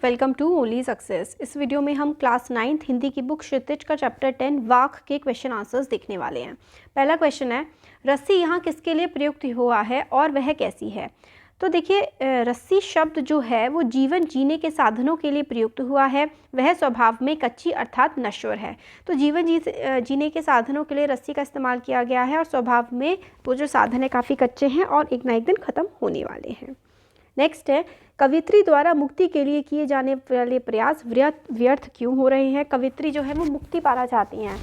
Welcome to only success. इस video में हम क्लास 9th हिंदी की बुक क्षितिज का चैप्टर 10 वाक के क्वेश्चन आंसर्स देखने वाले हैं। पहला क्वेश्चन है, रस्सी यहाँ किसके लिए प्रयुक्त हुआ है और वह कैसी है। तो देखिए, रस्सी शब्द जो है वो जीवन जीने के साधनों के लिए प्रयुक्त हुआ है। वह स्वभाव में कच्ची अर्थात नश्वर है। तो जीवन जीने के साधनों के लिए रस्सी का इस्तेमाल किया गया है और स्वभाव में वो जो साधन है काफ़ी कच्चे हैं और एक ना एक दिन ख़त्म होने वाले हैं। नेक्स्ट है, कवित्री द्वारा मुक्ति के लिए किए जाने वाले प्रयास व्यर्थ क्यों हो रहे हैं। कवित्री जो है वो मुक्ति पाना चाहती हैं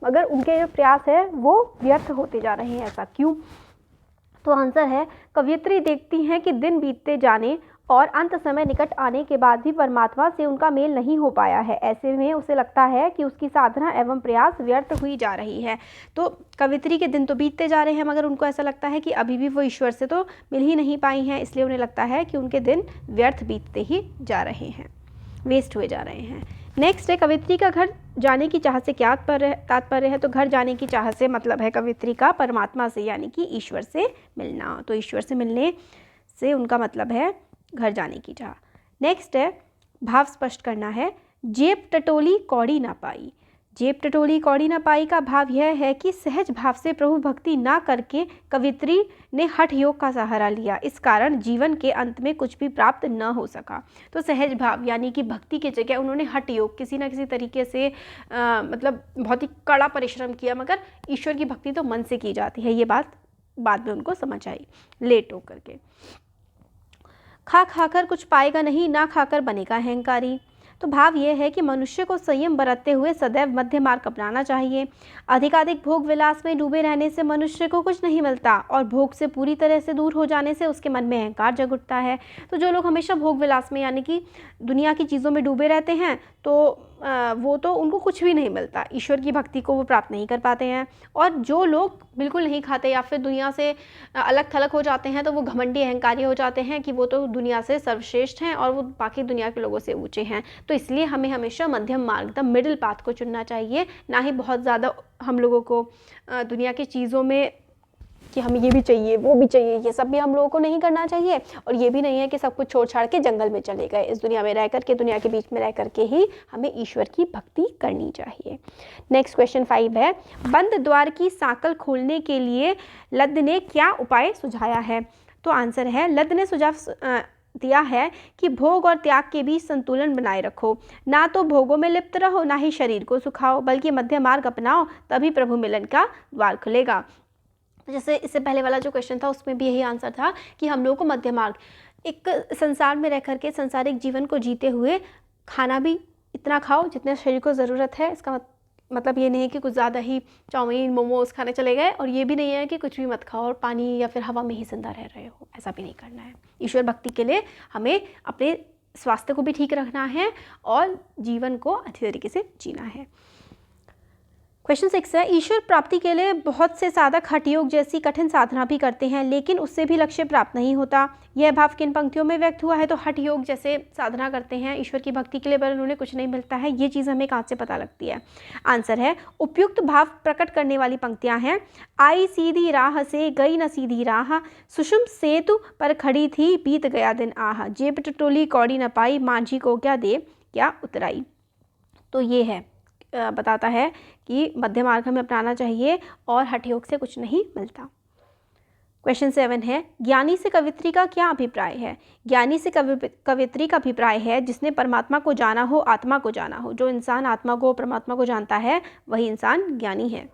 मगर उनके जो प्रयास है वो व्यर्थ होते जा रहे हैं, ऐसा क्यों। तो आंसर है, कवियत्री देखती हैं कि दिन बीतते जाने और अंत समय निकट आने के बाद भी परमात्मा से उनका मेल नहीं हो पाया है। ऐसे में उसे लगता है कि उसकी साधना एवं प्रयास व्यर्थ हुई जा रही है। तो कवित्री के दिन तो बीतते जा रहे हैं मगर उनको ऐसा लगता है कि अभी भी वो ईश्वर से तो मिल ही नहीं पाई हैं, इसलिए उन्हें लगता है कि उनके दिन व्यर्थ बीतते ही जा रहे हैं, वेस्ट हुए जा रहे हैं। नेक्स्ट है, कवित्री का घर जाने की चाह से क्या तात्पर्य है। तो घर जाने की चाह से मतलब है कवित्री का परमात्मा से यानी कि ईश्वर से मिलना। तो ईश्वर से मिलने से उनका मतलब है घर जाने की चाह। नेक्स्ट है, भाव स्पष्ट करना है। जेब टटोली कौड़ी ना पाई। जेब टटोली कौड़ी ना पाई का भाव यह है कि सहज भाव से प्रभु भक्ति ना करके कवित्री ने हठ योग का सहारा लिया, इस कारण जीवन के अंत में कुछ भी प्राप्त न हो सका। तो सहज भाव यानी कि भक्ति की जगह उन्होंने हठ योग किसी न किसी तरीके से मतलब बहुत ही कड़ा परिश्रम किया, मगर ईश्वर की भक्ति तो मन से की जाती है, ये बात बाद में उनको समझ आई लेट होकर के। खा खाकर कुछ पाएगा नहीं, ना खाकर बनेगा अहंकारी। तो भाव यह है कि मनुष्य को संयम बरतते हुए सदैव मध्य मार्ग अपनाना चाहिए। अधिकाधिक भोग विलास में डूबे रहने से मनुष्य को कुछ नहीं मिलता और भोग से पूरी तरह से दूर हो जाने से उसके मन में अहंकार जग उठता है। तो जो लोग हमेशा भोग विलास में यानी कि दुनिया की चीज़ों में डूबे रहते हैं तो वो तो उनको कुछ भी नहीं मिलता, ईश्वर की भक्ति को वो प्राप्त नहीं कर पाते हैं। और जो लोग बिल्कुल नहीं खाते या फिर दुनिया से अलग थलग हो जाते हैं तो वो घमंडी अहंकारी हो जाते हैं कि वो तो दुनिया से सर्वश्रेष्ठ हैं और वो बाकी दुनिया के लोगों से ऊंचे हैं। तो इसलिए हमें हमेशा मध्यम मार्ग द मिडिल पाथ को चुनना चाहिए, ना ही बहुत ज़्यादा हम लोगों को दुनिया की चीज़ों में कि हमें ये भी चाहिए वो भी चाहिए, ये सब भी हम लोगों को नहीं करना चाहिए। और ये भी नहीं है कि सब कुछ छोड़ छाड़ के जंगल में चले गए। इस दुनिया में रह करके, दुनिया के बीच में रह करके ही हमें ईश्वर की भक्ति करनी चाहिए। नेक्स्ट क्वेश्चन 5 है, बंद द्वार की सांकल खोलने के लिए लद्द ने क्या उपाय सुझाया है। तो आंसर है, लद्द ने सुझाव दिया है कि भोग और त्याग के बीच संतुलन बनाए रखो। ना तो भोगों में लिप्त रहो, ना ही शरीर को सुखाओ, बल्कि मध्य मार्ग अपनाओ, तभी प्रभु मिलन का द्वार खुलेगा। जैसे इससे पहले वाला जो क्वेश्चन था उसमें भी यही आंसर था कि हम लोगों को मध्य मार्ग, एक संसार में रह करके संसारिक जीवन को जीते हुए खाना भी इतना खाओ जितने शरीर को ज़रूरत है। इसका मतलब ये नहीं है कि कुछ ज़्यादा ही चाउमीन मोमोज खाने चले गए, और ये भी नहीं है कि कुछ भी मत खाओ और पानी या फिर हवा में ही जिंदा रह रहे हो, ऐसा भी नहीं करना है। ईश्वर भक्ति के लिए हमें अपने स्वास्थ्य को भी ठीक रखना है और जीवन को अच्छी तरीके से जीना है। क्वेश्चन 6 है, ईश्वर प्राप्ति के लिए बहुत से साधक हठ योग जैसी कठिन साधना भी करते हैं लेकिन उससे भी लक्ष्य प्राप्त नहीं होता। यह भाव किन पंक्तियों में व्यक्त हुआ है। तो हठ योग जैसे साधना करते हैं ईश्वर की भक्ति के लिए पर उन्हें कुछ नहीं मिलता है, ये चीज़ हमें कहाँ से पता लगती है। आंसर है, उपयुक्त भाव प्रकट करने वाली पंक्तियाँ हैं। आई सीधी राह से गई न सीधी राह, सुषुम सेतु पर खड़ी थी बीत गया दिन आह, जेब टटोली कौड़ी न पाई, मांझी को क्या दे क्या उतराई। तो ये है बताता है कि मध्य मार्ग हमें अपनाना चाहिए और हठ योग से कुछ नहीं मिलता। क्वेश्चन 7 है, ज्ञानी से कवित्री का क्या अभिप्राय है। ज्ञानी से कवित्री का अभिप्राय है जिसने परमात्मा को जाना हो, आत्मा को जाना हो। जो इंसान आत्मा को परमात्मा को जानता है वही इंसान ज्ञानी है।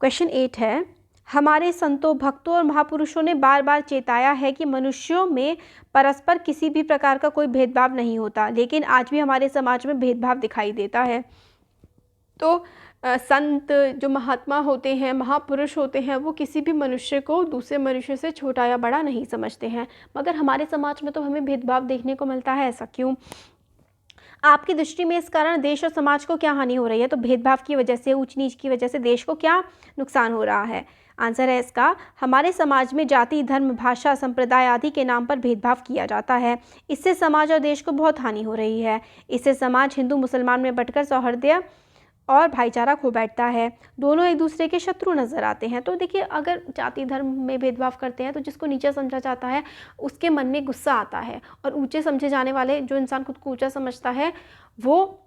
क्वेश्चन 8 है, हमारे संतों भक्तों और महापुरुषों ने बार बार चेताया है कि मनुष्यों में परस्पर किसी भी प्रकार का कोई भेदभाव नहीं होता, लेकिन आज भी हमारे समाज में भेदभाव दिखाई देता है। तो संत जो महात्मा होते हैं, महापुरुष होते हैं, वो किसी भी मनुष्य को दूसरे मनुष्य से छोटा या बड़ा नहीं समझते हैं, मगर हमारे समाज में तो हमें भेदभाव देखने को मिलता है, ऐसा क्यों। आपकी दृष्टि में इस कारण देश और समाज को क्या हानि हो रही है। तो भेदभाव की वजह से, ऊंच नीच की वजह से देश को क्या नुकसान हो रहा है। आंसर है इसका, हमारे समाज में जाति धर्म भाषा संप्रदाय आदि के नाम पर भेदभाव किया जाता है। इससे समाज और देश को बहुत हानि हो रही है। इससे समाज हिंदू मुसलमान में बंटकर सौहार्द और भाईचारा खो बैठता है, दोनों एक दूसरे के शत्रु नज़र आते हैं। तो देखिए, अगर जाति धर्म में भेदभाव करते हैं तो जिसको नीचा समझा जाता है उसके मन में गुस्सा आता है, और ऊंचे समझे जाने वाले, जो इंसान खुद को ऊंचा समझता है, वो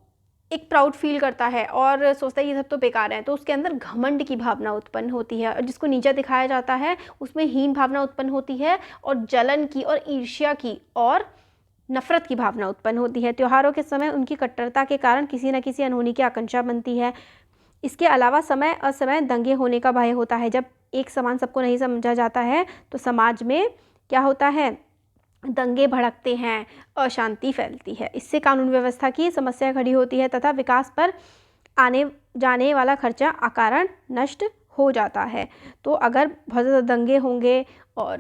एक प्राउड फील करता है और सोचता है ये सब तो बेकार है, तो उसके अंदर घमंड की भावना उत्पन्न होती है। और जिसको नीचा दिखाया जाता है उसमें हीन भावना उत्पन्न होती है, और जलन की और ईर्ष्या की और नफरत की भावना उत्पन्न होती है। त्योहारों के समय उनकी कट्टरता के कारण किसी न किसी अनहोनी की आकांक्षा बनती है। इसके अलावा समय असमय दंगे होने का भय होता है। जब एक समान सबको नहीं समझा जाता है तो समाज में क्या होता है, दंगे भड़कते हैं, अशांति फैलती है। इससे कानून व्यवस्था की समस्या खड़ी होती है तथा विकास पर आने जाने वाला खर्चा अकारण नष्ट हो जाता है। तो अगर बहुत ज़्यादा दंगे होंगे और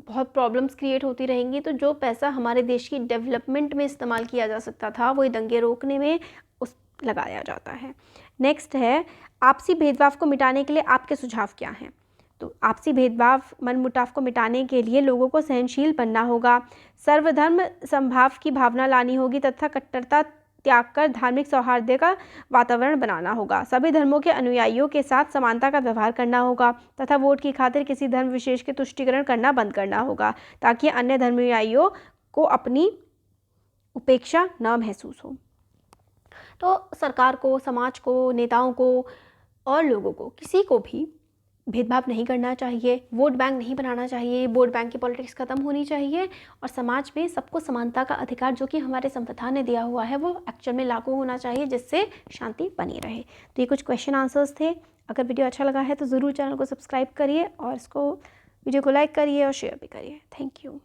बहुत प्रॉब्लम्स क्रिएट होती रहेंगी, तो जो पैसा हमारे देश की डेवलपमेंट में इस्तेमाल किया जा सकता था वो दंगे रोकने में उस लगाया जाता है। नेक्स्ट है, आपसी भेदभाव को मिटाने के लिए आपके सुझाव क्या हैं? तो आपसी भेदभाव मनमुटाव को मिटाने के लिए लोगों को सहनशील बनना होगा, सर्वधर्म समभाव की भावना लानी होगी तथा कट्टरता त्याग कर धार्मिक सौहार्द का वातावरण बनाना होगा। सभी धर्मों के अनुयायियों के साथ समानता का व्यवहार करना होगा तथा वोट की खातिर किसी धर्म विशेष के तुष्टीकरण करना बंद करना होगा, ताकि अन्य धर्मानुयायियों को अपनी उपेक्षा न महसूस हो। तो सरकार को, समाज को, नेताओं को और लोगों को, किसी को भी भेदभाव नहीं करना चाहिए, वोट बैंक नहीं बनाना चाहिए, वोट बैंक की पॉलिटिक्स ख़त्म होनी चाहिए, और समाज में सबको समानता का अधिकार जो कि हमारे संविधान ने दिया हुआ है वो एक्चुअल में लागू होना चाहिए, जिससे शांति बनी रहे। तो ये कुछ क्वेश्चन आंसर्स थे। अगर वीडियो अच्छा लगा है तो ज़रूर चैनल को सब्सक्राइब करिए और इसको वीडियो को लाइक करिए और शेयर भी करिए। Thank you.